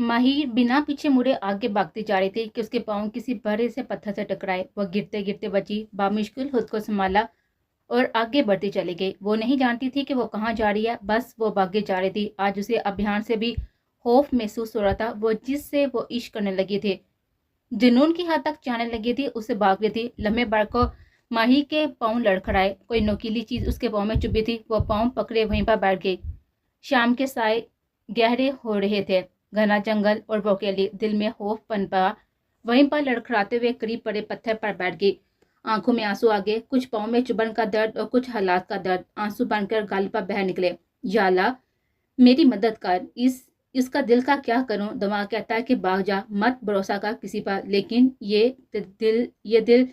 माहिर बिना पीछे मुड़े आगे भागती जा रही थी कि उसके पाँव किसी बड़े से पत्थर से टकराए। वह गिरते गिरते बची, बामुश्किल खुद को संभाला और आगे बढ़ती चली गई। वो नहीं जानती थी कि वो कहाँ जा रही है, बस वो भागे जा रही थी। आज उसे अभियान से भी खौफ महसूस हो रहा था। वो जिससे वो इश्क करने लगी थी, जुनून की हद तक जाने लगी थी, उसे भाग रही थी। लम्हे बार को माही के पाँव लड़खड़ाए, कोई नोकीली चीज उसके पाँव में चुभी थी। वो पाँव पकड़े वहीं पर बैठ गई। शाम के साए गहरे हो रहे थे, घना जंगल और वो अकेली, दिल में खौफ पनपा। वहीं पर लड़खड़ाते हुए करीब पड़े पत्थर पर बैठ गई। आंखों में आंसू आ गए, कुछ पाँव में चुभन का दर्द और कुछ हालात का दर्द आंसू बनकर गाल पर बह निकले। या अल्लाह, मेरी मदद कर, इसका दिल का क्या करूं। दिमाग कहता है कि भाग जा, मत भरोसा कर किसी पर, लेकिन ये दिल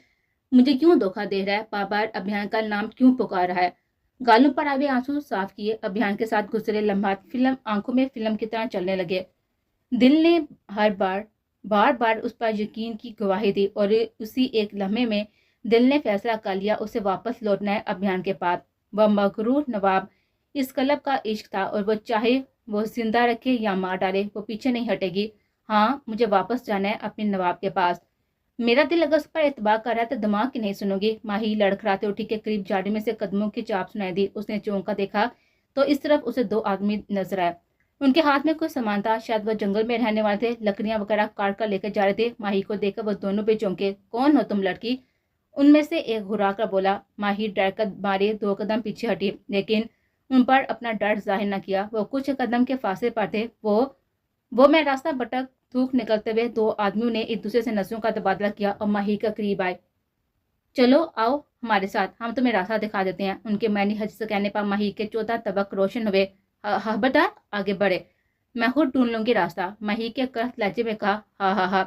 मुझे क्यों धोखा दे रहा है, बार बार अभियान का नाम क्यों पुकार रहा है। गालों पर आवे आंसू साफ किए। अभियान के साथ गुजरे लम्हात आंखों में फिल्म की तरह चलने लगे। दिल ने हर बार उस पर यकीन की गवाही दी और उसी एक लम्हे में दिल ने फैसला कर लिया, उसे वापस लौटना है अभियान के पास। वह मगरूर नवाब, इस कलब का इश्क था और वो चाहे वो जिंदा रखे या मार डाले, वो पीछे नहीं हटेगी। हाँ, मुझे वापस जाना है अपने नवाब के पास। मेरा दिल अगर उस पर एतबार कर रहा है तो दिमाग की नहीं सुनोगी। माही लड़खड़ाते उठी के करीब झाड़ी में से कदमों की चाप सुनाई दी। उसने चौंका देखा तो इस तरफ उसे दो आदमी नजर आए। उनके हाथ में कोई सामान था, शायद वह जंगल में रहने वाले थे। लकड़ियां वगैरह काट कर लेकर जा रहे थे। माही को देखकर वह दोनों भी चौंके। कौन हो तुम लड़की? उनमें से एक घुरा कर बोला। माही डर कर मारे दो कदम पीछे हटी, लेकिन उन पर अपना डर जाहिर न किया। वो कुछ कदम के फासले पर थे। वो मैं रास्ता भटक थूक निकलते हुए दो आदमियों ने एक दूसरे से नजरों का तबादला किया और माही का करीब आए। चलो आओ हमारे साथ, हम तुम्हें रास्ता दिखा देते हैं। उनके मैनी हज से कहने पर माही के 14 तबक रोशन हुए। हाँ बेटा, आगे बढ़े, मैं खुद ढूंढ लूंगी रास्ता, माही के करत लहजे में कहा। हा हा हा।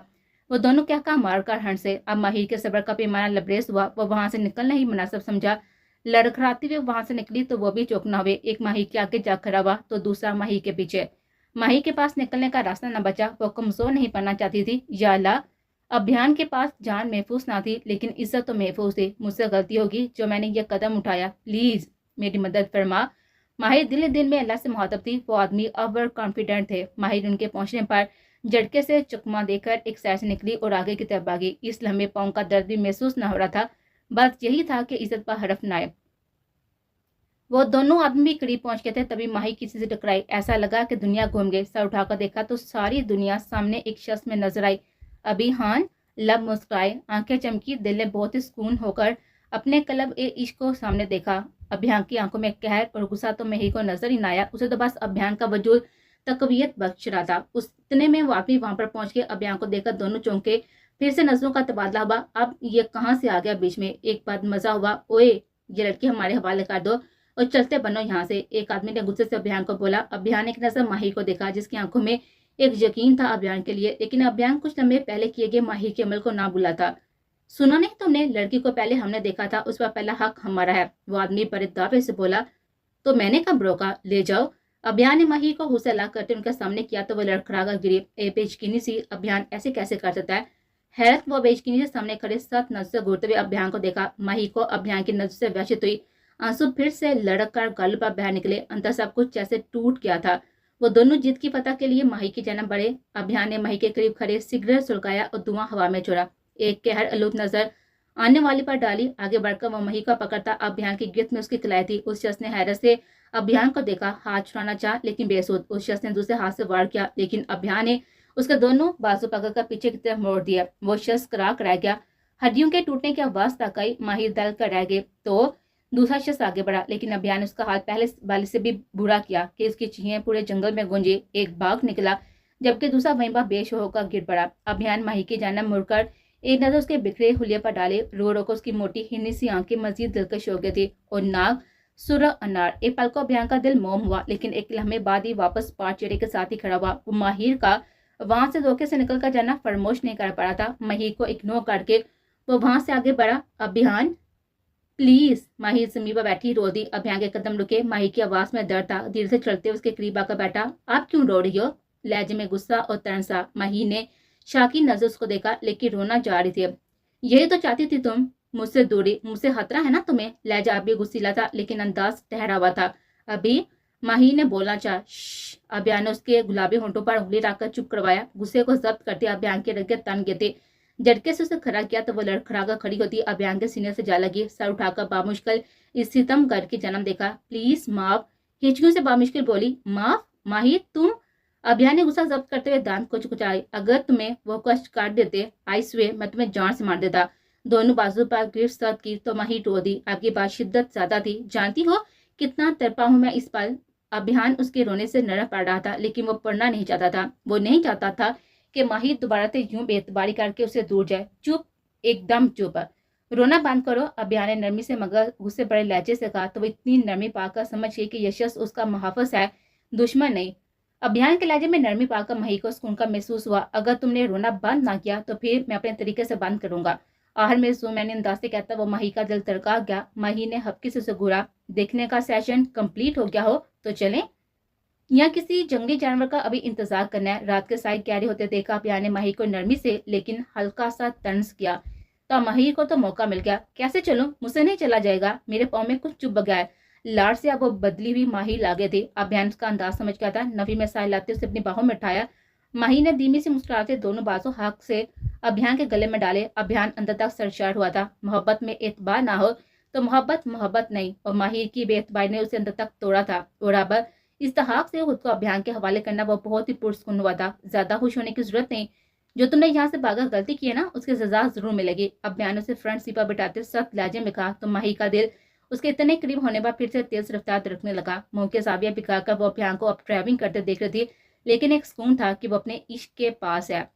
वो दोनों क्या कहा मार कर हंस से। अब माही के सब्र का पैमाना लबरेज हुआ। वो वहां से निकलना ही मुनासिब समझा। लड़खड़ाती हुए वहां से निकली तो वो भी चौंकना हुए। एक माही के आगे जा खड़ा हुआ तो दूसरा माही के पीछे। माही के पास निकलने का रास्ता न बचा। वो कमजोर नहीं पड़ना चाहती थी। या अल्लाह, अभियान के पास जान महफूज ना थी, लेकिन इज्जत तो महफूज थी। मुझसे गलती होगी जो मैंने ये कदम उठाया, प्लीज मेरी मदद फरमा। माहिर दिल में अल्लाह से मुहातब थी। वो आदमी ओवर कॉन्फिडेंट थे। माहिर उनके पहुंचने पर झटके से चकमा देकर एक साइड से निकली और आगे की तरफ भागी। इस लम्हे पाँव का दर्द भी महसूस न हो रहा था, बस यही था कि इज्जत पर हरफ न आए। वो दोनों आदमी करीब पहुंच गए थे, तभी माही किसी से टकराई। ऐसा लगा कि दुनिया घूम गई। सर उठाकर देखा तो सारी दुनिया सामने एक शख्स में नजर आई। अभियान लब मुस्कुराए, आंखें चमकी। दिल ने बहुत ही सुकून होकर अपने कलब ए इश्क को सामने देखा। अभियान की आंखों में कहर और गुस्सा तो माही को नजर ही न आया। उसे तो बस अभियान का वजूद तकवीयत बख्श रहा था। उतने में वो आदमी वहां पर पहुंच के अभियान को देखकर दोनों चौंके। फिर से नजरों का तबादला हुआ। अब ये कहाँ से आ गया बीच में? एक बात मजा हुआ, ओए ये लड़की हमारे हवाले कर दो और चलते बनो यहाँ से। एक आदमी ने गुस्से से अभियान को बोला। अभियान एक नजर माही को देखा, जिसकी आंखों में एक यकीन था अभियान के लिए, लेकिन अभियान कुछ लम्हे पहले किए गए माही के अमल को ना भूला था। सुना नहीं तुमने, लड़की को पहले हमने देखा था, उस पर पहला हक हमारा है। वो आदमी बड़े दावे से बोला। तो मैंने कब रोका, ले जाओ। अभियान ने माही को हुसला करते उनके सामने किया तो वो लड़खड़ा कर गिरी। बेयकीनी सी, अभियान ऐसे कैसे कर सकता है? हैरत वो बेयकीनी से सामने खड़े सख्त नजर से घूरते हुए अभियान को देखा। माही को अभियान की नजर से व्यथित हुई। आंसू फिर से लड़क कर गाल पर बह निकले। अंदर सब कुछ जैसे टूट गया था। वो दोनों जीत की फतह के लिए माही की जन्म बढ़े। अभियान ने माही के करीब खड़े सिगरेट सुलगाया और धुआं हवा में छोड़ा। एक कहर आलूद नजर आने वाली पर डाली। आगे बढ़कर वो माही का पकड़ता अभियान की गिरफ्त में उसकी कलाई थी। उस शख्स ने हैरत से अभियान को देखा, हाथ छुड़ाना चाहा लेकिन बेसुध। उस शख्स ने दूसरे हाथ से वार किया, लेकिन अभियान ने उसके दोनों बाजू पकड़कर पीछे की तरफ मोड़ दिया। वो शख्स कराक रह गया। हड्डियों के टूटने की आवाज तक आई। माहिर दल कर रह गए तो दूसरा शख्स आगे बढ़ा, लेकिन अभियान ने उसका हाल पहले वाले से भी बुरा किया कि उसकी चीखें पूरे जंगल में गूंजी। एक भाग निकला जबकि दूसरा वहीं पर बेहोश होकर गिर पड़ा। अभियान माही की जानब मुड़कर एक नजर उसके बिखरे हुलिये पर डाले। रो रो को उसकी मोटी हिन्नी सी आंखें मजीद दिलकश हो गई थी और नाक सुर अनार। एक पल को अभियान का दिल मोम हुआ, लेकिन एक लम्हे बाद ही वापस पार चेहरे के साथ ही खड़ा हुआ। वो माहिर का वहां से धोखे से निकल कर जाना फरमोश नहीं कर पा रहा था। माहिर को इग्नोर करके वो वहां से आगे बढ़ा। अभियान प्लीज। माही जमीन पर बैठी रो दी। अभियान के कदम रुके। माही की आवाज में दर्द था। धीरे से चलते उसके करीब आकर बैठा। आप क्यों रो रही हो? लहजे में गुस्सा और तनसा। माही ने शाकी नजर उसको देखा, लेकिन रोना जा रही थी। अब यही तो चाहती थी तुम, मुझसे दूरी, मुझसे खतरा है ना तुम्हें। लहजा अभी गुस्सीला था, लेकिन अंदाज ठहरा हुआ था। अभी माही ने बोलना चाहा। अभियान ने उसके गुलाबी होंठों पर उंगली रखकर चुप करवाया। गुस्से को जब्त करते अभियान के रंगे तन गए थे। झटके से उसे खड़ा किया तो वो लड़खड़ाकर खड़ी होती, अभियान के सीने से जा लगी। सर उठाकर बामुश्किल स्थितम करके जन्म देखा। प्लीज माफ, हिचकियों से बामुश्किल बोली। माफ? माही तुम? अभियान ने गुस्सा जब्त करते हुए दांत को कुचकुचाए। अगर तुम्हें वो कष्ट काट देते, आई स्वे मैं तुम्हें जान से मार देता। दोनों बाजू पर गिरफ्त सर्द की तो माही टो दी। आपकी बात शिद्दत ज्यादा थी। जानती हो कितना तड़पा हूं मैं इस पल? अभियान उसके रोने से नरम पड़ रहा था, लेकिन वो पढ़ना नहीं चाहता था। वो नहीं चाहता था कि माही दोबारा से यूं बेतबारी करके उसे दूर जाए। चुप, एकदम चुप। रोना बंद करो, अभियान ने नरमी से मगर गुस्से बड़े लहजे से कहा तो वो इतनी नरमी पाकर समझ गई कि यशस उसका मुहाफिज है, दुश्मन नहीं। अभियान के लहजे में नरमी पाकर मही को सुकून का महसूस हुआ। अगर तुमने रोना बंद ना किया तो फिर मैं अपने तरीके से बंद करूंगा। आहर में जो मैंने अंदाज से कहता वो मही का दिल तड़का गया। मही ने हल्के से उसे घूरा। देखने का सेशन कंप्लीट हो गया हो तो चलें? यहाँ किसी जंगली जानवर का अभी इंतजार करना है। रात के साए गहरे होते देखा अभियान ने मही को नरमी से लेकिन हल्का सा तंज किया तो मही को तो मौका मिल गया। कैसे चलूं? मुझसे नहीं चला जाएगा, मेरे पाँव में कुछ चुभ गया है। लाड़ से अब वो बदली हुई माही लागे थे। अभियान का अंदाज समझ गया था। नवी में साए लाते उसे अपनी बाहों में उठाया। माही ने धीमी से मुस्कुराते दोनों बाजू हाथ से अभियान के गले में डाले। अभियान अंदर तक सरशार हुआ था। मोहब्बत में एतबार ना हो तो मोहब्बत मोहब्बत नहीं, और माही की बेतबारी ने उसे अंदर तक तोड़ा था। और अब इस्तहाक से खुद को अभियान के हवाले करना वो बहुत ही पुरस्कुन हुआ था। ज्यादा खुश होने की जरूरत नहीं। जो तुमने यहाँ से भागा गलती की है ना, उसकी सजा जरूर मिलेगी। अभियान उसे फ्रंट सीट पर बिठाते सख्त लहजे में कहा तो माही का दिल उसके इतने करीब होने पर फिर से तेज रफ्तार धड़कने लगा। मुंह के साबिया पिकाकर वो अभियान को अब ड्राइविंग करते देख रही थी, लेकिन एक सुकून था कि वो अपने इश्क के पास है।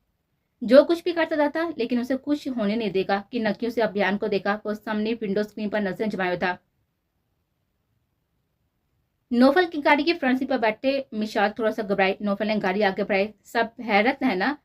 जो कुछ भी करता जाता लेकिन उसे कुछ होने नहीं देगा कि नकियों से अभियान को देखा। वो सामने विंडो स्क्रीन पर नजर जमाया था। नौफल की गाड़ी की फ्रंट सीट पर बैठे मिशाल थोड़ा सा घबराई। नौफल ने गाड़ी आगे बढ़ाई। सब हैरत है ना,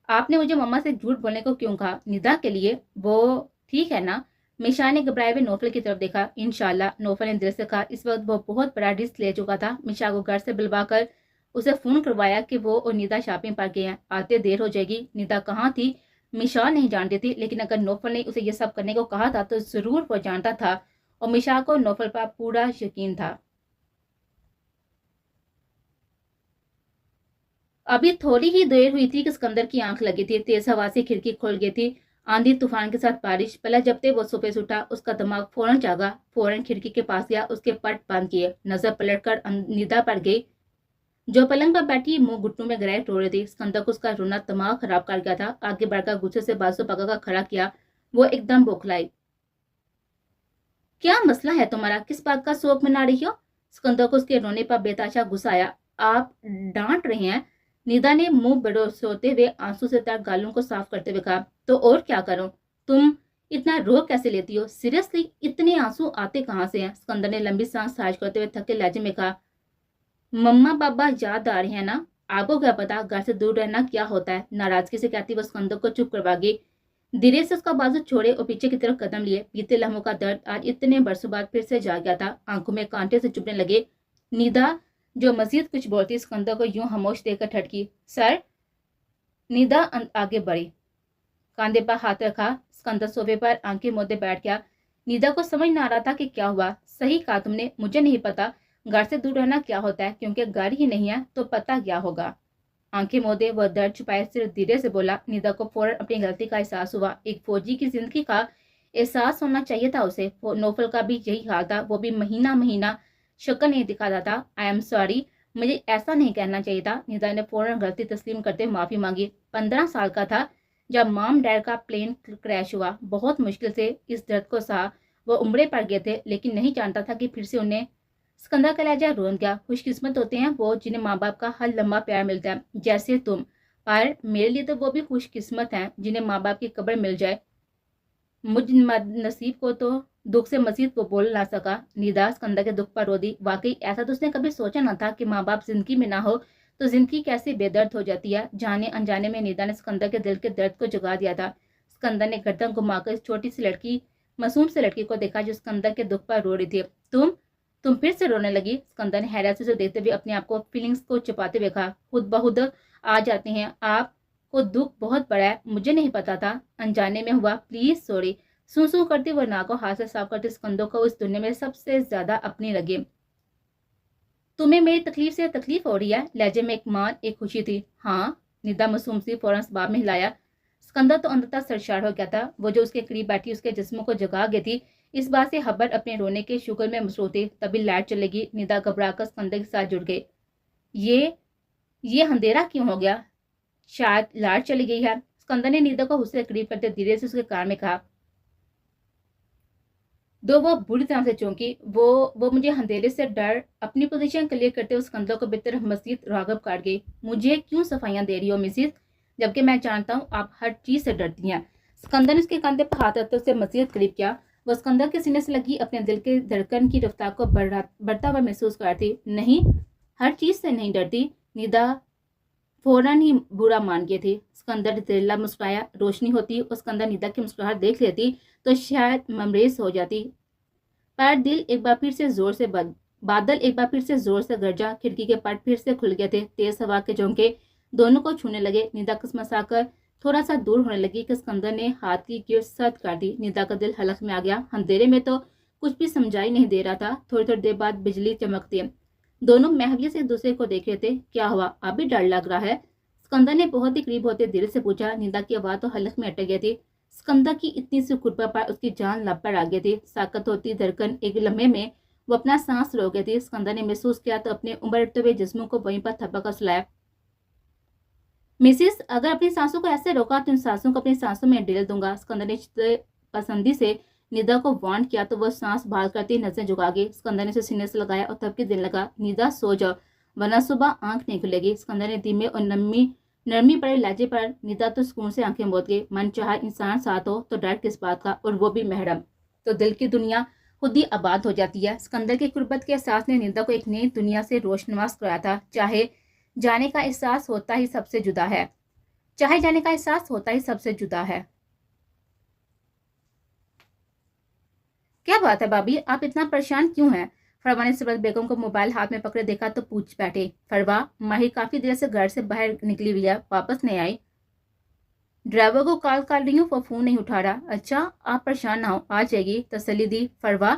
आपने मुझे मम्मा से झूठ बोलने को क्यों कहा? निदा के लिए, वो ठीक है ना? मिशाल ने घबराए हुए नौफल की तरफ देखा। इंशाल्लाह, नौफल ने दिल से कहा। इस वक्त वो बहुत बड़ा रिस्क ले चुका था। मिशाल को घर से बुलवाकर उसे फोन करवाया कि वो और निदा शॉपिंग पर गए हैं, आते देर हो जाएगी। निदा कहाँ थी मिशाल नहीं जानती थी, लेकिन अगर नौफल ने उसे ये सब करने को कहा था तो जरूर वो जानता था, और मिशाल को नौफल पर पूरा यकीन था। अभी थोड़ी ही देर हुई थी कि सिकंदर की आंख लगी थी। तेज हवा से खिड़की खुल गई थी। आंधी तूफान के साथ बारिश। पलक जबते वो सोफे से उठा, उसका दिमाग फौरन जागा। फौरन खिड़की के पास गया, उसके पट बंद किए, नजर पलटकर निदा पर गई जो पलंग पर बैठी मुंह घुटनों में गिराए रो रही थी। सिकंदर को उसका रोना दिमाग खराब कर गया था। आगे बढ़कर गुस्से से बाजू पकड़कर खड़ा किया। वो एकदम बौखलाई। क्या मसला है तुम्हारा? किस बात का शोक मना रही हो? सिकंदर को उसके रोने पर बेताशा गुस्सा आया। आप डांट रहे हैं? निदा ने मुंह बड़ोसते हुए आंसू से तर गालों को साफ करते हुए कहा। तो और क्या करूं? तुम इतना रो कैसे लेती हो? सीरियसली इतने आंसू आते कहाँ से हैं? सिकंदर ने लंबी सांस खारिज करते हुए थके लहजे में कहा। मम्मा पापा याद आ रहे हैं ना? आपको क्या पता घर से दूर रहना क्या होता है? नाराजगी से कहती वो सिकंदर को चुप करवा गई। धीरे से उसका बाजू छोड़े और पीछे की तरफ कदम लिए। बीते लम्हों का दर्द आज इतने बरसों बाद फिर से जा गया था। आंखों में कांटे से चुभने लगे। निदा जो मजीद कुछ बोलती सिकंदर को यूं खामोश देखकर ठटकी। सर। निदा आगे बढ़ी, कांधे पर हाथ रखा। सिकंदर सोफे पर आंखें मूंदे बैठ गया। निदा को समझ न आ रहा था कि क्या हुआ। सही कहा तुमने, मुझे नहीं पता घर से दूर रहना क्या होता है, क्योंकि घर ही नहीं है तो पता क्या होगा। आंखें मोदे वह दर्द छुपाए सिर्फ धीरे से बोला। निदा को फौरन अपनी गलती का एहसास हुआ। एक फौजी की जिंदगी का एहसास होना चाहिए था उसे। नौफल का भी यही हाल था। वो भी महीना महीना शक्ल नहीं दिखाता था। आई एम सॉरी, मुझे ऐसा नहीं कहना चाहिए था। निदा ने फौरन गलती तस्लीम करते माफी मांगी। 15 साल का था जब मॉम डैड का प्लेन क्रैश हुआ। बहुत मुश्किल से इस दर्द को सहा। वो उम्रे पड़ गए थे, लेकिन नहीं जानता था कि फिर से उन्हें। सिकंदर का लहजा रोन गया। खुशकिस्मत होते हैं वो जिन्हें माँ बाप का हर लम्बा प्यार मिलता है, जैसे तुम। पर मेरे लिए तो वो भी खुशकिस्मत हैं जिन्हें माँ बाप की कब्र मिल जाए। मुझ नसीब को तो दुख से मजीद वो बोल ना सका। निदा सिकंदर के दुख पर रो दी। वाकई ऐसा तो उसने कभी सोचा न था कि माँ बाप जिंदगी में ना हो तो जिंदगी कैसे बेदर्द हो जाती है। जाने अनजाने में निदा ने सिकंदर के दिल के दर्द को जगा दिया था। सिकंदर ने गर्दन घुमाकर इस छोटी सी लड़की, मासूम से लड़की को देखा जो सिकंदर के दुख पर रो रही थी। तुम फिर से रोने लगी? सिकंदर ने हैरत से देखते हुए अपने आप को फीलिंग्स को छुपाते हुए कहा। खुद बहुद आ जाते हैं। आपको दुख बहुत बड़ा है, मुझे नहीं पता था, अनजाने में हुआ, प्लीज सॉरी। सू करते वो नाक को हाथ से साफ करते सिकंदर को इस दुनिया में सबसे ज्यादा अपनी लगी। तुम्हें मेरी तकलीफ से तकलीफ हो रही है? लहजे में एक मान एक खुशी थी। हाँ, निदा मासूम सी फौरन बाब में हिलाया। सिकंदर तो अंदर तक सरशार हो गया था। वो जो उसके करीब बैठी उसके जिस्म को जगा गई थी, इस बात से हब्बत अपने रोने के शुगर में मसरूफ थी। तभी लाइट चलेगी। निदा घबरा कर सिकंदर के साथ जुड़ गई। ये अंधेरा क्यों हो गया? शायद लाइट चली गई है। सिकंदर ने निदा को उससे करीब करते धीरे से उसके कान में कहा। दो वो बुरी तरह से चौंकी। वो मुझे अंधेरे से डर। अपनी पोजीशन क्लियर करते हुए सिकंदर को बेहतर मजीद रागब काट गई। मुझे क्यों सफाइयां दे रही हो मिसिस, जबकि मैं जानता हूँ आप हर चीज से डरती हैं। सिकंदर ने उसके कंधे पर हाथ रखते उसे मजीद करीब किया। वो सिकंदर के सीने से लगी अपने दिल के धड़कन की रफ्तार को बढ़ता हुआ महसूस कर रही। नहीं, हर चीज से नहीं डरती। निदा फौरन ही बुरा मान गई थी। सिकंदर दिल्ला मुस्कुराया। रोशनी होती और सिकंदर निदा की मुस्कुराहट देख लेती तो शायद ममरेज हो जाती। पर दिल एक बार फिर से जोर से बादल एक बार फिर से जोर से गरजा। खिड़की के पट फिर से खुल गए थे। तेज हवा के झोंके दोनों को छूने लगे। निदा कसमसाकर थोड़ा सा दूर होने लगी कि सिकंदर ने हाथ की गिर सख्त कर दी। निदा का दिल हलक में आ गया। अंधेरे में तो कुछ भी समझाई नहीं दे रहा था। थोड़ी थोड़ी देर बाद बिजली चमकती है। दोनों महवियत से एक दूसरे को देख रहे थे। क्या हुआ, अभी डर लग रहा है? सिकंदर ने बहुत ही करीब होते धीरे से पूछा। निदा की आवाज तो हलक में अटक गई थी। सिकंदर की इतनी सी कुर्बा पर उसकी जान लब पर आ गई थी। साकत होती धड़कन एक लम्हे में वो अपना सांस रोक गई थी। सिकंदर ने महसूस किया तो अपने उमड़ते हुए जिस्मों को वहीं पर थपक कर सुलाया। मिसिस, अगर अपनी सांसों को ऐसे रोका तो इन सांसों को अपनी सांसों में ढेल दूंगा। सिकंदर ने पसंदी से निदा को वार्न किया तो वह सांस बहाल करती नजरें झुका गई। सिकंदर ने उसे सीने से लगाया और थपकी देने लगा। निदा सो जाओ वरना सुबह आंख नहीं खुलेगी। सिकंदर ने धीमे और नरमी पड़े लहजे पर। निदा तो सुकून से आंखें मूंद गई। मन चाहा इंसान साथ हो तो डर किस बात का, और वो भी महरम, तो दिल की दुनिया खुद ही आबाद हो जाती है। सिकंदर की कुर्बत के एहसास ने निदा को एक नई दुनिया से रोशनवास कराया था। चाहे जाने का एहसास होता ही सबसे जुदा है। चाहे जाने का एहसास होता ही सबसे जुदा है। क्या बात है भाभी, आप इतना परेशान क्यों हैं? फरवा ने सरबत बेगम को मोबाइल हाथ में पकड़े देखा तो पूछ बैठे। फरवा, माहिर काफी देर से घर से बाहर निकली हुई है, वापस नहीं आई। ड्राइवर को कॉल कर रही हूँ, वो फोन नहीं उठा रहा। अच्छा, आप परेशान ना हो, आ जाएगी, तसल्ली दी। फरवा,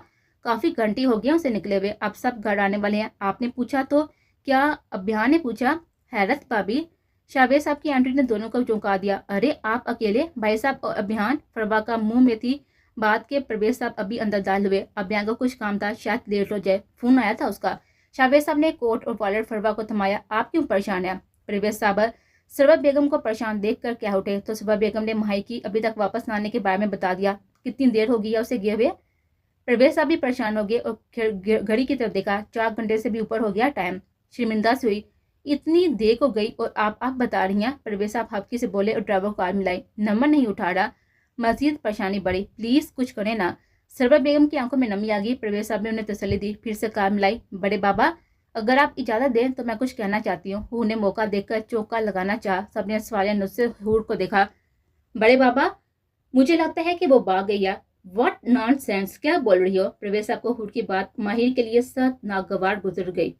काफी घंटे हो गए उसे निकले हुए, अब सब घर आने वाले हैं। आपने पूछा तो क्या? अभियान ने पूछा। हैरत भाभी, शावेद साहब की आंटी ने दोनों को चौंका दिया। अरे आप अकेले? भाई साहब और अभियान? फरवा का मुंह में थी बात के प्रवेश साहब अभी अंदर दाल हुए। अभियान को कुछ काम था, शायद लेट हो जाए, फोन आया था उसका। शावेद साहब ने कोट और वॉलेट फरवा को थमाया। आप क्यों परेशान है? प्रवेश साहब सरबत बेगम को परेशान देख कर क्या उठे तो सरबत बेगम ने माही की अभी तक वापस न आने के बारे में बता दिया। कितनी देर हो गई है उसे गए हुए? प्रवेश साहब भी परेशान हो गए और घड़ी की तरफ देखा। 4 घंटे से भी ऊपर हो गया टाइम। शर्मिंदा से हुई, इतनी देर हो गई और आप बता रही हैं? प्रवेश साहब हफ्की से बोले और ड्राइवर को कार मिलाई। नंबर नहीं उठा रहा। मजीद परेशानी बढ़ी। प्लीज कुछ करें ना। सरबत बेगम की आंखों में नमी आ गई। प्रवेश साहब ने उन्हें तसल्ली दी। फिर से कार मिलाई। बड़े बाबा, अगर आप इजाजत दें तो मैं कुछ कहना चाहती हूँ। हूर ने मौका देखकर चौका लगाना चाहा। सबने सवालिया नजर से हूर को देखा। बड़े बाबा, मुझे लगता है कि वो भाग गई है। व्हाट नॉनसेंस, क्या बोल रही हो? प्रवेश साहब को हूर की बात माहिर के लिए सख्त नागवार गुजर गई।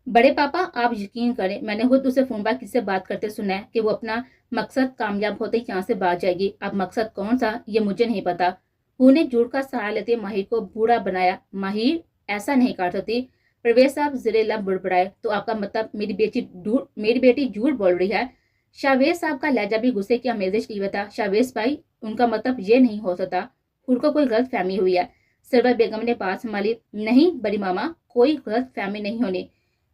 बड़े पापा, आप यकीन करें, मैंने खुद उसे फोन पर किससे बात करते सुना है कि वो अपना मकसद कामयाब होते ही यहाँ से भाग जाएगी। अब मकसद कौन सा ये मुझे नहीं पता। हूर ने झूठ का सहारा लेते माहिर को बूढ़ा बनाया। माहिर ऐसा नहीं कर सकती। प्रवेश साहब ज़रे लब बुड़बड़ाए। तो आपका मतलब मेरी बेटी झूठ बोल रही है? शावेज साहब का लहजा भी गुस्से की आमेजिश की हुआ था। शावेज भाई, उनका मतलब ये नहीं हो सकता। हूर को कोई गलत फहमी हुई है। सरवर बेगम ने बात संभाली। नहीं बड़ी मामा, कोई गलत फहमी नहीं होनी।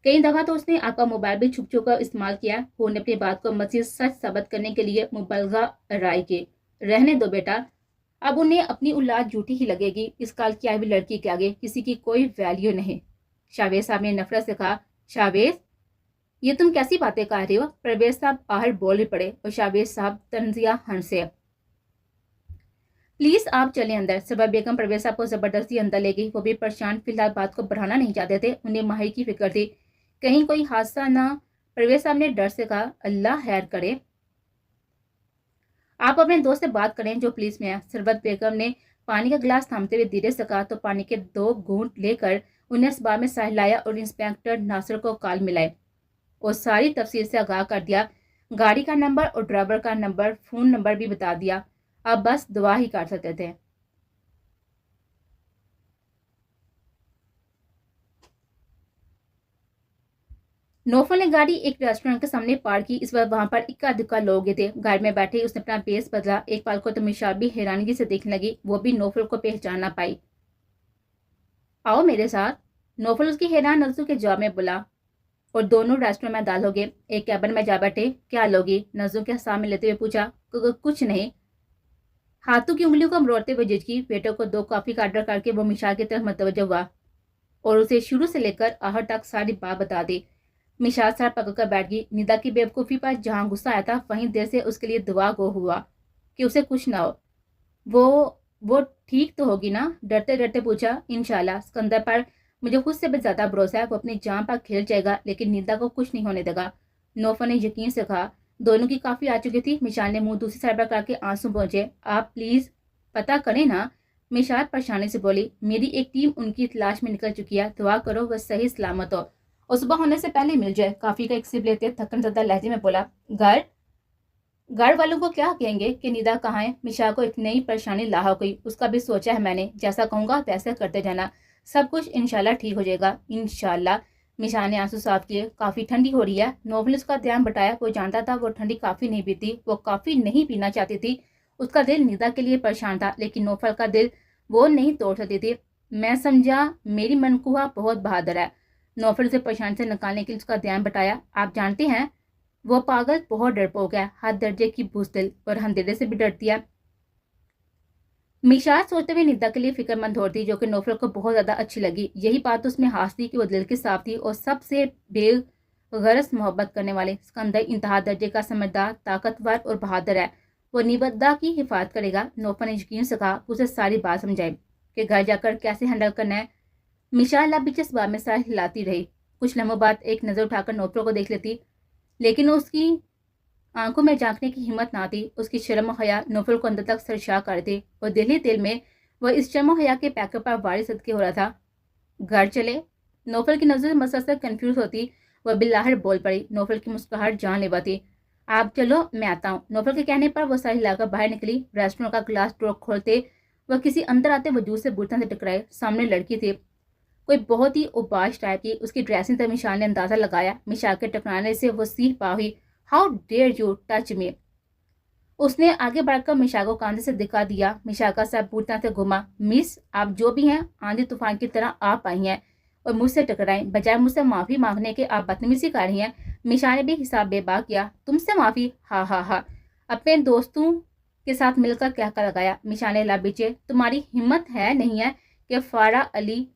कई दफा तो उसने आपका मोबाइल भी छुप छुप कर इस्तेमाल किया। हूर ने अपनी बात को मजीद सच साबित करने के लिए मुबलगा राय की। रहने दो बेटा, अब उन्हें अपनी औलाद झूठी ही लगेगी। इस काल की आई हुई लड़की के आगे किसी की कोई वैल्यू नहीं। शावेद साहब ने नफरत से कहा। शावेद, ये तुम कैसी बातें कर रहे हो? प्रवेश साहब आहर बोल पड़े और शावेद साहब तंजिया हंसे। प्लीज आप चलें अंदर। सबा बेगम प्रवेश साहब को जबरदस्ती अंदर ले गई। वो भी परेशान, फिलहाल बात को बढ़ाना नहीं चाहते थे। उन्हें माहिर की फिक्र थी, कहीं कोई हादसा ना। प्रवेश साहब ने डर से कहा। अल्लाह खैर करे, आप अपने दोस्त से बात करें जो पुलिस में है। सरबत बेगम ने पानी का गिलास थामते हुए धीरे से कहा तो पानी के 2 घूंट लेकर उन्हें इस बार में सहलाया और इंस्पेक्टर नासिर को कॉल मिलाए और सारी तफसील से आगाह कर दिया। गाड़ी का नंबर और ड्राइवर का नंबर, फोन नंबर भी बता दिया। अब बस दुआ ही कर सकते थे। नौफल ने गाड़ी एक रेस्टोरेंट के सामने पार्क की। इस वक्त वहां पर इक्का दुक्का लोग थे। गाड़ी में बैठे उसने अपना पेस बदला। एक पल को तो मिशाल भी हैरानगी से देखने लगी। वो भी नौफल को पहचान ना पाई। आओ मेरे साथ, नौफल उसकी हैरान नजरों के जवाब में बोला, और दोनों रेस्टोरेंट में दाल हो गए। एक कैबिन में जा बैठे। क्या लोगी? नजरों के सामने लेते हुए पूछा। कुछ नहीं, हाथों की उंगलियों को मरोड़ते हुए झिझकी। वेटर को 2 कॉफी का ऑर्डर करके वो मिशाल की तरफ मुतवज्जो हुआ और उसे शुरू से लेकर आहट तक सारी बात बता दी। मिशाल सर पकड़कर बैठ गई। निदा की बेवकूफ़ी पर जहाँ गुस्सा आया था वहीं दिल से उसके लिए दुआ गो हुआ कि उसे कुछ ना हो। वो वो ठीक तो होगी ना? डरते डरते पूछा। इंशाल्लाह। सिकंदर पर मुझे खुद से भी ज्यादा भरोसा है। वो अपनी जान पर खेल जाएगा लेकिन निदा को कुछ नहीं होने देगा। नौफल ने यकीन से कहा। दोनों की काफी आ चुकी थी। मिशाल ने मुंह दूसरी साइड पर करके आंसू पहुंचे। आप प्लीज पता करें ना, मिशाल परेशानी से बोली। मेरी एक टीम उनकी तलाश में निकल चुकी है। दुआ करो वह सही सलामत हो और सुबह होने से पहले मिल जाए। काफी का एक सिप लेते थकन ज़दा लहजे में बोला। घर वालों को क्या कहेंगे कि निदा कहाँ है? मिशा को एक नई परेशानी लाहा गई। उसका भी सोचा है मैंने। जैसा कहूंगा वैसे करते जाना। सब कुछ इंशाल्लाह ठीक हो जाएगा। इंशाल्लाह। मिशा ने आंसू साफ किए। काफी ठंडी हो रही है। नोबल उसका ध्यान बटाया। वो जानता था वो ठंडी काफी नहीं पीती। वो काफी नहीं पीना चाहती थी। उसका दिल निदा के लिए परेशान था लेकिन नौफल का दिल वो नहीं तोड़ सकती थी। मैं समझा मेरी मनकुहा बहुत बहादुर है। नौफल से परेशान से निकालने के लिए उसका ध्यान बटाया। आप जानते हैं वो पागल बहुत डरपोक है। हर दर्जे की बुज़दिल और अंधेरे से भी डरती है। मिशाल सोचते हुए निदा के लिए फिक्रमंद होती जो कि नौफल को बहुत ज्यादा अच्छी लगी। यही बात उसमें हास थी कि वो दिल की साफ थी और सबसे बेगरज मोहब्बत करने वाले। सिकंदर इंतहा दर्जे का समझदार, ताकतवर और बहादुर है। वो निबद्दा की हिफाजत करेगा। नौफल ने यकीन से कहा। उसे सारी बात समझाई कि घर जाकर कैसे हैंडल करना है। मिशाल अब बीच इस बात में सर हिलाती रही। कुछ लम्हों बाद एक नजर उठाकर नौफल को देख लेती लेकिन उसकी आंखों में झांकने की हिम्मत ना थी। उसकी शर्म और हया नौफल को अंदर तक सरशा कर थे और दिल ही दिल में वह इस शर्म और हया के पैकर पर वारी सदके हो रहा था। घर चले? नौफल की नजर मसलसल कंफ्यूज होती वह बिल्लाहट बोल पड़ी। नौफल की मुस्कुराहट जानलेवा थी। आप चलो मैं आता हूँ। नौफल के कहने पर वह सारी हिलाकर बाहर निकली। रेस्टोरेंट का ग्लास डोर खोलते वह किसी अंदर आते वजूद से बुरतन से टकराए। सामने लड़की थी, कोई बहुत ही उबाश टाइप की। उसकी ड्रेसिंग से मिशाल ने अंदाजा लगाया। मिशाल के टकराने से वो सीख पा हुई। How dare you touch me. उसने आगे बढ़कर मिशाल को कांधे से दिखा दिया। मिशाल का सर पूरी तरह से घुमा। मिस, आप जो भी हैं आंधी तूफान की तरह आप आई हैं और मुझसे टकराई। बजाय मुझसे माफी मांगने के आप बदतमीजी कर रही हैं। मिशाल ने भी हिसाब बेबाक किया। तुमसे माफी? हा हा हा। अपने दोस्तों के साथ मिलकर क्या कर लगाया। मिशाल ने लब बीचे। तुम्हारी हिम्मत है नहीं है कि फारा अली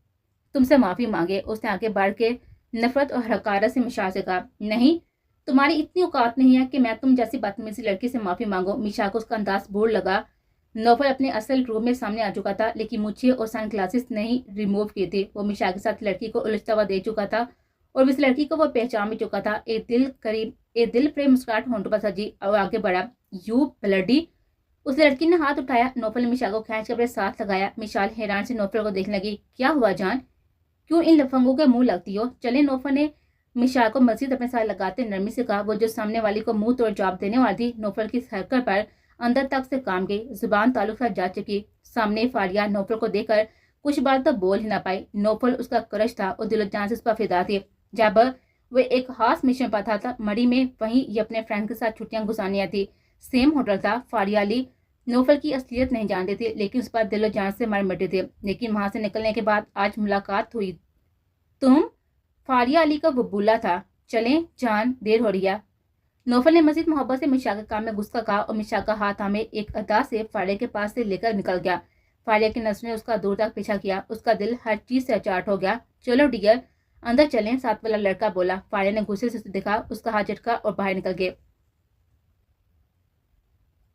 तुमसे माफी मांगे। उसने आगे बढ़ के नफरत और हकारत से मिशाल से कहा। नहीं, तुम्हारी इतनी औकात नहीं है कि मैं तुम जैसी बदतमीजी लड़की से माफी मांगो। मिशाल को उसका अंदाज बुरा लगा। नौफल अपने असल रूप में सामने आ चुका था लेकिन मुझे और सन ग्लासेस नहीं रिमूव किए थे। वो मिशाल के साथ लड़की को उलझता हुआ दे चुका था और इस लड़की को वो पहचान भी चुका था। एक दिल प्रेम मुस्कुराहट होंठों पर सजी और आगे बढ़ा। You bloody. उस लड़की ने हाथ उठाया। नौफल ने मिशाल को खींच कर अपने साथ लगाया। मिशाल हैरान से नौफल को देखने लगी। क्या हुआ जान? क्यों इन लफंगों के मुंह लगती हो? चले। नौफल ने मिशाल को मजीद अपने साथ लगाते नरमी से कहा। वो जो सामने वाली को मुंह तोड़ जवाब देने वाली थी नौफल की हरकत पर अंदर तक से काम गई। जुबान ताल्लुक से जा चुकी। सामने फारिया नौफल को देखकर कुछ बात तो बोल ही ना पाई। नौफल उसका क्रश था और दिलो जान से उस पर फिदा थी। जब वह एक खास मिशन पर था मरी में, वहीं ये अपने फ्रेंड के साथ छुट्टियां गुजारनी थी। सेम होटल था। फारियाली नौफल की असलियत नहीं जानते थे लेकिन उस पर दिलो जान से मर मिटे थे। लेकिन वहां से निकलने के बाद आज मुलाकात हुई। तुम? फारिया अली का बबूला था। चलें जान, देर हो रही है। नौफल ने मजीद मोहब्बत से मिशा के काम में गुस्सा कहा और मिशा का हाथ हमें एक अदा से फारिया के पास से लेकर निकल गया। फारिया की नजर ने उसका दूर तक पीछा किया। उसका दिल हर चीज से अचाट हो गया। चलो डियर, अंदर चलें, साथ वाला लड़का बोला। फारिया ने गुस्से से उसे देखा। उसका हाथ झटका और बाहर निकल गए।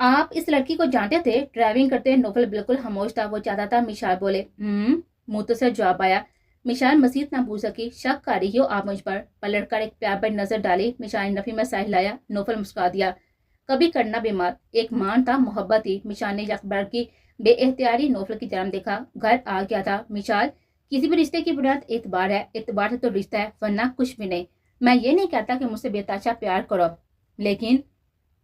आप इस लड़की को जानते थे? ड्राइविंग करते नौफल बिल्कुल खामोश था। वो चाहता था मिशाल बोले। मुंह तो से जवाब आया। मिशाल मजीद ना पूछ सकी। शक कर रही हो आप मुझ पर? पलट कर एक प्यार पर नजर डाली। मिशाल ने नफी में सह लाया। नौफल मुस्कुरा दिया। कभी करना बीमार। एक मान था, मोहब्बत थी। मिशाल ने अकबर की बेएहतियारी नौफल की जन्म देखा। घर आ गया था। मिशाल, किसी भी रिश्ते की बुनियाद एतबार है। एतबार से तो रिश्ता है वरना कुछ भी नहीं। मैं ये नहीं कहता कि मुझसे बेताशा प्यार करो लेकिन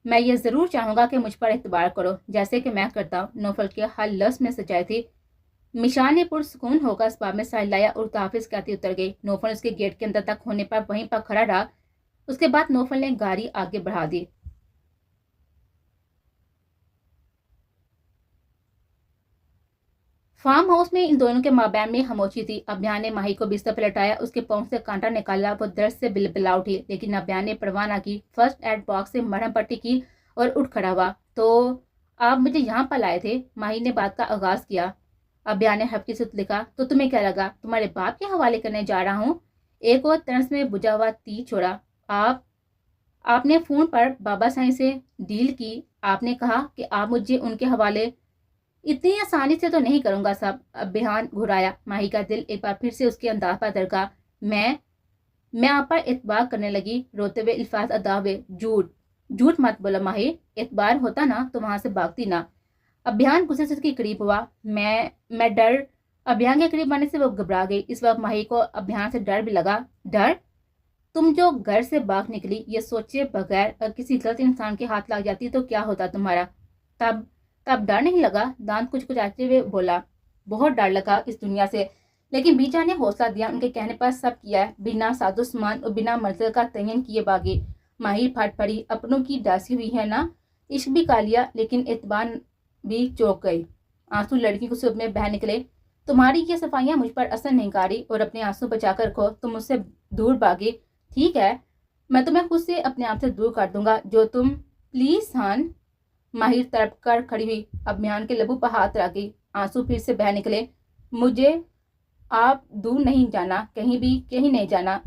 मैं ये जरूर चाहूंगा कि मुझ पर एतबार करो जैसे कि मैं करता हूँ। नौफल के हर लफ्ज में सच्चाई थी। मिशाल ने पुरसुकून होकर इस बात में साहिल लाया और ताफिज कहती उतर गई। नौफल उसके गेट के अंदर तक होने पर वहीं पर खड़ा रहा। اس کے بعد نوفل نے گاڑی آگے بڑھا دی۔ فارم ہاؤس میں ان دونوں کے مابین میں خاموشی تھی۔ ابھیان نے ماہی کو بستر پر لٹایا، اس کے پاؤں سے کانٹا نکالا، وہ درد سے بلبلا اٹھی، لیکن ابھیان نے پرواہ نہ کی۔ فرسٹ ایڈ باکس سے مرہم پٹی کی اور اٹھ کھڑا ہوا۔ تو آپ مجھے یہاں پر لائے تھے؟ ماہی نے بات کا آغاز کیا۔ ابھیان نے ہفکی سے لکھا، تو تمہیں کیا لگا تمہارے باپ کے حوالے کرنے جا رہا ہوں؟ ایک اور طرز میں بجھا ہوا تیر چھوڑا۔ آپ نے فون پر بابا سائیں سے ڈیل کی، آپ نے کہا کہ آپ مجھے ان کے حوالے اتنی آسانی سے تو نہیں کروں گا صاحب۔ ابھیان گھرایا۔ ماہی کا دل ایک بار پھر سے اس کے انداز پر دھڑکا۔ میں آپ پر اعتبار کرنے لگی، روتے ہوئے الفاظ ادا ہوئے۔ جھوٹ مت بولو ماہی، اعتبار ہوتا نا تو وہاں سے بھاگتی نا۔ ابھیان غصے سے اس کے قریب ہوا۔ میں ڈر ابھیان کے قریب آنے سے وہ گھبرا گئی۔ اس وقت ماہی کو ابھیان سے ڈر بھی لگا۔ ڈر؟ تم جو گھر سے باغ نکلی یہ سوچے بغیر اگر کسی غلط انسان کے ہاتھ لگ جاتی تو کیا ہوتا تمہارا؟ تب ڈر نہیں لگا؟ دانت کچھ آتے ہوئے بولا۔ بہت ڈر لگا اس دنیا سے، لیکن بیجا نے حوصلہ دیا، ان کے کہنے پر سب کیا ہے، بنا ساز و سامان اور بنا منزل کا تعین کیے باغی۔ ماہی پھٹ پڑی۔ اپنوں کی ڈاسی ہوئی ہے نا، عشق بھی کھا لیا، لیکن اعتبار بھی چوک گئی۔ آنسو لڑکی کو صبح میں بہہ نکلے۔ تمہاری یہ صفائیاں مجھ پر اثر نہیں کاری اور اپنے آنسو بچا کر رکھو، تم مجھ سے دور بھاگی۔ ٹھیک ہے، میں تمہیں خود سے اپنے آپ سے دور کر دوں گا جو تم پلیز ہان۔ ماہر تڑپ کر کھڑی ہوئی، ابھیان کے لبوں پر ہاتھ رکھ گئی، آنسو پھر سے بہہ نکلے۔ مجھے آپ دور نہیں جانا، کہیں نہیں جانا۔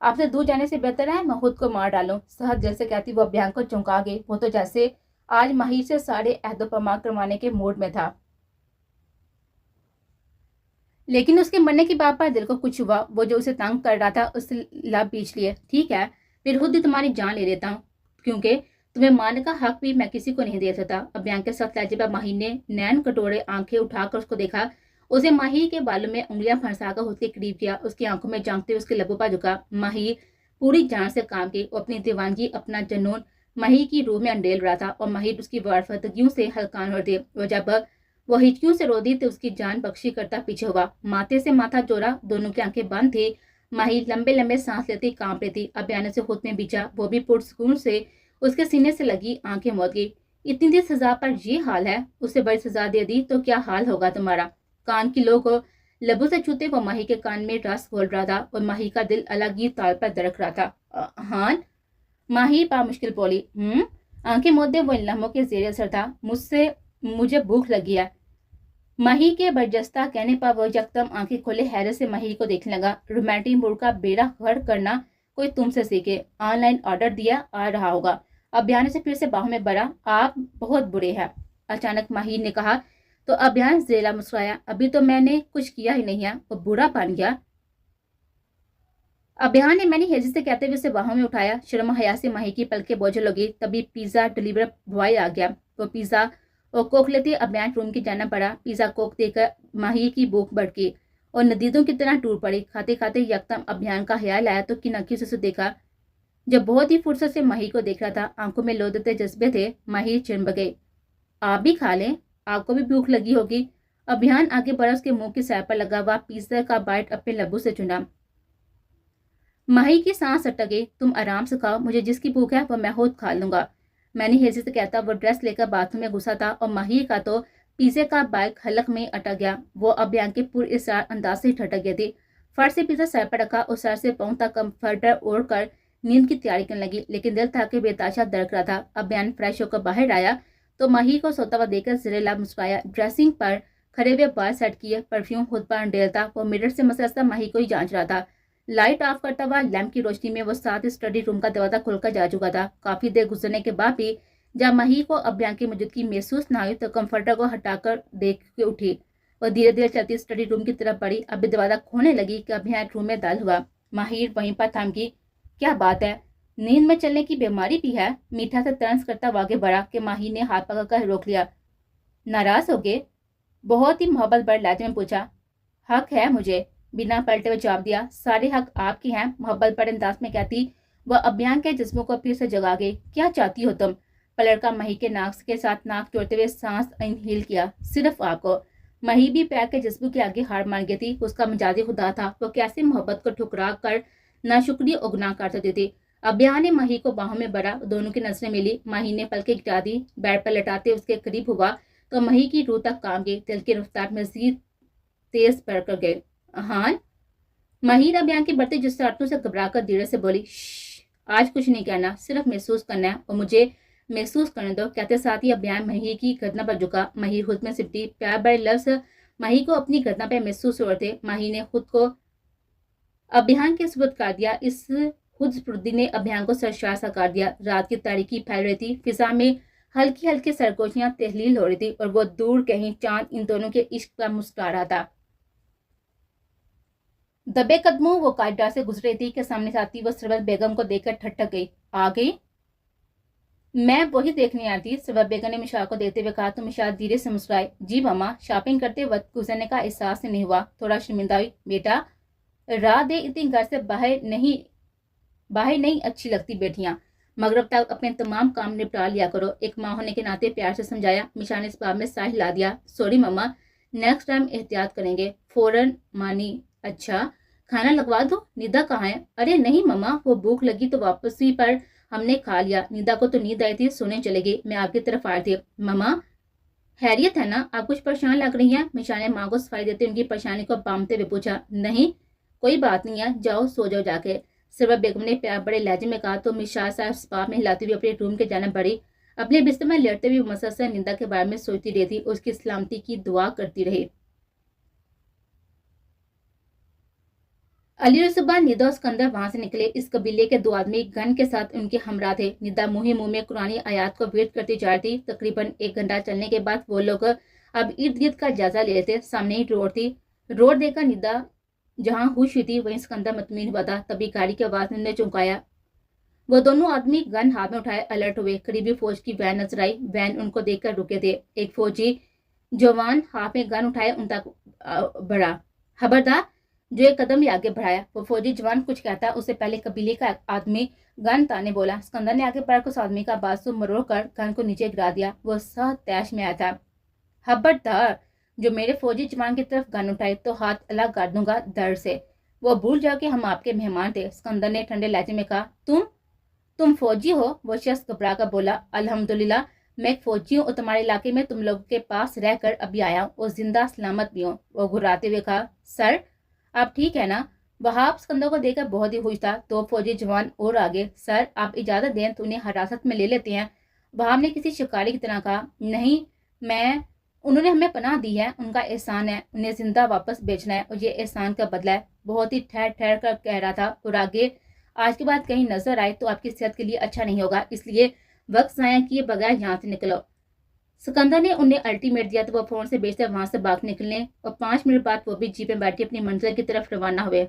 آپ سے دور جانے سے بہتر ہے میں خود کو مار ڈالوں۔ سہج دل سے کہتی وہ ابھیان کو چونکا گئی۔ وہ تو جیسے آج ماہر سے سارے عہد و پیمان کروانے کے موڈ میں تھا، لیکن اس کے مرنے کی بات پر دل کو کچھ ہوا۔ وہ جو اسے تنگ کر رہا تھا اس سے لب بیچ لیے۔ ٹھیک ہے، پھر خود ہی تمہاری جان لے لیتا ہوں، کیونکہ تمہیں مارنے کا حق بھی میں کسی کو نہیں دے سکتا۔ ابھیان کے سخت لہجے پر ماہر نے نین کٹورے آنکھیں اٹھا کر اس کو دیکھا۔ اسے ماہر کے بالوں میں انگلیاں پھنسا کر خود کے قریب کیا، اس کی آنکھوں میں جھانکتے ہوئے اس کے لبوں پر جھکا۔ ماہر پوری جان سے کام کی، وہ اپنی دیوانگی، اپنا جنون ماہر کی روح میں انڈیل رہا تھا، اور ماہر اس کی وارفتگیوں سے ہلکان ہو دے۔ وہ جب وہ ہچکیوں سے رو دی تو اس کی جان بخشی کرتا پیچھے ہوا، ماتھے سے ماتھا جوڑا، دونوں کی آنکھیں بند تھی۔ ماہر لمبے لمبے سانس لیتی کانپ رہی تھی۔ ابھیان سے خود میں بیچا، وہ بھی پرسکون سے اس کے سینے سے لگی آنکھیں موت گئی۔ اتنی دیر سزا پر یہ حال ہے، اسے بڑی سزا دے دی تو کیا حال ہوگا تمہارا؟ کان کی لو کو لبوں سے چھوتے وہ ماہر کے کان میں رس گھول رہا تھا، اور ماہر کا دل الگ ہی تال پر دھڑک رہا تھا۔ ہاں؟ ماہر بامشکل بولی۔ آنکھیں موت دے وہ ان لمحوں کے زیر اثر تھا۔ مجھے بھوک لگی ہے۔ ماہر کے برجستہ کہنے پر وہ یکدم آنکھیں کھولے حیرت سے ماہر کو دیکھنے لگا۔ رومانٹک موڈ کا بیڑا غرق کرنا کوئی تم سے سیکھے۔ آن لائن آرڈر دیا آ رہا ہوگا۔ ابھیان سے پھر سے باہوں میں بھرا۔ آپ بہت برے ہیں، اچانک ماہر نے کہا۔ تو ابھیان ذیلا مسکرایا۔ ابھی تو میں نے کچھ کیا ہی نہیں ہے، وہ برا بن گیا۔ ابھیان نے میں نے ہیزی سے کہتے ہوئے اسے باہوں میں اٹھایا۔ شرم و حیا سے ماہر کی پلکیں بوجھل ہو گئی۔ تبھی پیزا ڈلیور بوائے آ گیا۔ وہ پیزا اور کوک لیتے ابھیان روم کی جانا پڑا۔ پیزا کوک دے کر ماہر کی بھوک بڑھ گئی اور ندیدوں کی طرح ٹوٹ پڑی۔ کھاتے کھاتے یکدم ابھیان کا خیال آیا تو کن آنکھوں سے اسے دیکھا۔ جب بہت ہی فرصت سے ماہر کو دیکھ رہا تھا، آنکھوں میں لو دیتے جذبے تھے۔ ماہر چرم گئے۔ آپ بھی کھا لیں، آپ کو بھی بھوک لگی ہوگی۔ ابھیان آگے بڑھا، اس کے منہ کی سائے پر لگا ہوا پیزا کا بائٹ اپنے لبوں سے چنا۔ ماہر کی سانس اٹک گئی۔ تم آرام سے کھاؤ، مجھے جس کی بھوک ہے وہ میں خود کھا لوں گا۔ میں نے ہیزی سے کہتا وہ ڈریس لے کر باتھ روم میں گھسا تھا، اور ماہر کا تو پیزے کا بائٹ حلق میں اٹک گیا۔ وہ ابھیان کے پر اصرار انداز سے ٹھٹک گئی تھی۔ فرش سے پیزا سر پر رکھا اور سر سے پاؤں تک کمفرٹر اوڑھ کر نیند کی تیاری کرنے لگی، لیکن دل تھا کہ بے تاشا دھڑک رہا تھا۔ ابھیان فریش ہو کر باہر آیا تو ماہر کو سوتا ہوا دیکھ کر زیر لب مسکرایا۔ ڈریسنگ پر کھڑے ہوئے بال سیٹ کیے، پرفیوم خود پر انڈیل تھا۔ وہ مرر سے مسلسل ماہر کو ہی جانچ رہا تھا۔ لائٹ آف کرتا ہوا لیمپ کی روشنی میں وہ ساتھ اسٹڈی روم کا دروازہ کھول کر جا چکا تھا۔ کافی دیر گزرنے کے بعد بھی جب ماہر کو ابھیان کی موجودگی محسوس نہ ہوئی تو کمفرٹر کو ہٹا کر دیکھ کے اٹھی۔ وہ دھیرے دھیرے چلتی اسٹڈی روم کی طرف بڑھی۔ ابھی دروازہ کھولنے لگی کہ ابھیان روم میں داخل ہوا۔ ماہر وہیں پر تھم گئی۔ کیا بات ہے، نیند میں چلنے کی بیماری بھی ہے؟ میٹھا سے طنز کرتا آگے بڑھا کہ ماہر نے ہاتھ پکڑ کر روک لیا۔ ناراض ہو گئے؟ بہت ہی محبت بھرے لہجے میں پوچھا۔ حق ہے مجھے، بنا پلٹے ہوئے جواب دیا۔ سارے حق آپ کے ہیں، محبت بڑے انداز میں کہتی وہ ابھیان کے جسموں کو پھر سے جگا گئی۔ کیا چاہتی ہو تم؟ پلٹ کر ماہر کے ناک کے ساتھ ناک جوڑتے ہوئے سانس انہیل کیا۔ صرف آپ کو۔ ماہر بھی پیر کے جذبوں کے آگے ہار مان گئی تھی۔ اس کا مجازی خدا تھا، وہ کیسے محبت کو ٹھکرا کر ناشکری اور گناہ کر سکتی تھی۔ अभियान ने माही को बाहों में भरा, दोनों की नजरें मिली। माही ने पलकें गिरा दी, बेड पर लटाते उसके करीब हुआ तो माही की रूह तक कांप गई। दिल की रफ्तार मजीद तेज बढ़कर गई। हाँ, माही अभियान की बढ़ती जज्बातों से घबराकर धीरे से बोली, आज कुछ नहीं कहना, सिर्फ महसूस करना है और मुझे महसूस करने दो। कहते साथ ही अभियान माही की गर्दन पर झुका। माही खुद में सिमटी, प्यार भरे लफ्ज माही को अपनी गर्दन पर महसूस हो रहे थे। माही ने खुद को अभियान के सुपुर्द कर दिया। इस खुद स्पुर्दी ने अभियान को सरशार सा कर दिया। रात की तारीकी फैल रही थी, फिजा में हल्की हल्की सरगोशियां तहलील हो रही थी और वो दूर कहीं चांद इन दोनों के इश्क पर मुस्कुरा रहा था। दबे कदमों वो कॉरिडोर से गुजर रही थी कि सामने से आती वो सरबत बेगम को देखकर ठटक गई। आ गई? मैं वही देखने आई थी, सरबत बेगम ने मिशा को देखते हुए कहा तो मिशा धीरे से मुस्कुराए। जी मामा, शॉपिंग करते वक्त गुजरने का एहसास नहीं हुआ, थोड़ा शर्मिंदा हुई। बेटा, रात दे इतनी घर से बाहर नहीं अच्छी लगती बेटियां, मगरब तक अपने तमाम काम निपटा लिया करो, एक माँ होने के नाते प्यार से समझाया। मिशा ने इस बात में साह हिला दिया। सॉरी मम्मा, नेक्स्ट टाइम एहतियात करेंगे। फौरन मानी। अच्छा, खाना लगवा दो, निदा कहाँ है? अरे नहीं मम्मा, वो भूख लगी तो वापसी पर हमने खा लिया। निदा को तो नींद आई थी, सोने चले गई, मैं आपकी तरफ आ रही थी। मम्मा, खैरियत है ना? आप कुछ परेशान लग रही हैं। मिशा ने माँ को सफाई देते उनकी परेशानी को बामते हुए पूछा। नहीं, कोई बात नहीं है, जाओ सो जाओ जाके, सरबत बेगम ने प्यार बड़े लहजे में कहा तो मिशा साहब स्पाप में हिलाती हुई अपने रूम के जाने बढ़ी। अपने बिस्तर में लेटते हुए मुसलसल निंदा के बारे में सोचती रही थी, उसकी सलामती की दुआ करती रही। अली और सुबह निदा और सिकंदर वहां से निकले। इस कबीले के दो आदमी गन के साथ उनके हमरा थे। निदा मुंह में कुरानी आयात को वेट करती जा रही थी। तकरीबन 1 घंटा चलने के बाद वो लोग अब इर्द गिर्द का जायजा ले लेते। सामने ही रोड थी। रोड देखकर निदा जहां हुश हुई थी वहीं सिकंदर मुतमिन हुआ था। तभी गाड़ी की आवाज ने चौंकाया। वो दोनों आदमी गन हाथ में उठाए अलर्ट हुए। करीबी फौज की वैन नजर आई। वैन उनको देखकर रुके थे। एक फौजी जवान हाथ में गन उठाए उन तक बढ़ा। खबरदार, जो एक कदम ही आगे बढ़ाया। वो फौजी जवान कुछ कहता उससे पहले कबीले का आदमी गन ताने बोला। सिकंदर ने आगे बढ़कर उस आदमी का बाजू मरोड़ कर गन को नीचे गिरा दिया। वो सह तैश में आया था। खबरदार, जो मेरे फौजी जवान की तरफ गन उठाए तो हाथ अलग कर दूंगा दर्द से। वो भूल जाओ कि हम आपके मेहमान थे, सिकंदर ने ठंडे लहजे में कहा। तुम फौजी हो? वो शख्स घबरा कर बोला। अल्हम्दुलिल्लाह, मैं एक फौजी हूँ और तुम्हारे इलाके में तुम लोगों के पास रहकर अभी आया हूँ और जिंदा सलामत भी हूँ। वो घुराते हुए कहा। सर, आप ठीक है ना? वहाब सिकंदर को देखकर बहुत ही खुश था। तो फौजी जवान और आगे। सर, आप इजाजत दें तो उन्हें हिरासत में ले लेते हैं। वहाब ने किसी शिकारी की तरह कहा। नहीं, उन्होंने हमें पनाह दी है, उनका एहसान है, उन्हें जिंदा वापस बेचना है और ये एहसान का बदला है। बहुत ही ठहर ठहर कर कह रहा था और आगे, आज के बाद कहीं नजर आए तो आपकी सेहत के लिए अच्छा नहीं होगा, इसलिए वक्त जाया किए बगैर यहाँ से निकलो। सिकंदर ने उन्हें अल्टीमेट दिया तो वो फोन से बेचते वहां से भाग निकलने और 5 मिनट बाद वो भी जीप में बैठी अपनी मंजिल की तरफ रवाना हुए।